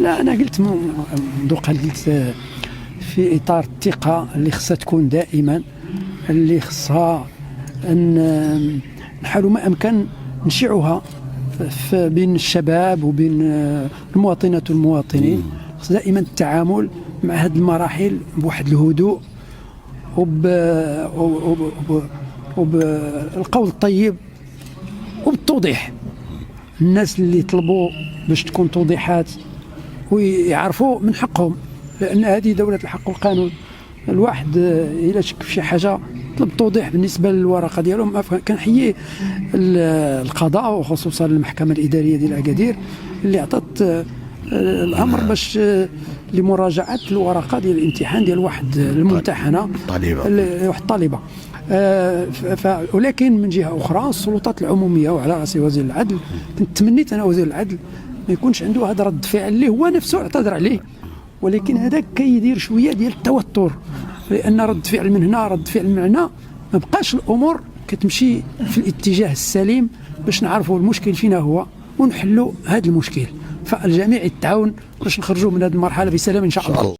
لا انا قلت منذ قليل، قلت في اطار الثقه اللي خصها تكون دائما، اللي خصها ان نحاول ما امكن نشيعها بين الشباب وبين المواطنات والمواطنين. خص دائما التعامل مع هذه المراحل بواحد الهدوء وبالقول الطيب وبالتوضيح. الناس اللي يطلبوا باش تكون توضيحات ويعرفوا من حقهم، لأن هذه دولة الحق والقانون. الواحد إلا شك في شي حاجة طلب توضيح بالنسبة للورقة ديالهم. كنحيي القضاء وخصوصا المحكمة الإدارية ديال أكادير اللي عطات الأمر باش لمراجعة الورقة ديال الامتحان ديال واحد الممتحنة واحد الطالبة. ولكن من جهة أخرى السلطات العمومية وعلى رأس وزير العدل، كنت تمنيت أنا وزير العدل ما يكونش عنده هذا رد فعل اللي هو نفسه اعتذر عليه، ولكن هذا كيدير شويه ديال التوتر، لان رد فعل من هنا رد فعل من هنا ما بقاش الامور كتمشي في الاتجاه السليم باش نعرفوا المشكل فينا هو ونحلوا هذا المشكل. فالجميع يتعاون باش نخرجوا من هذه المرحله بسلام ان شاء الله.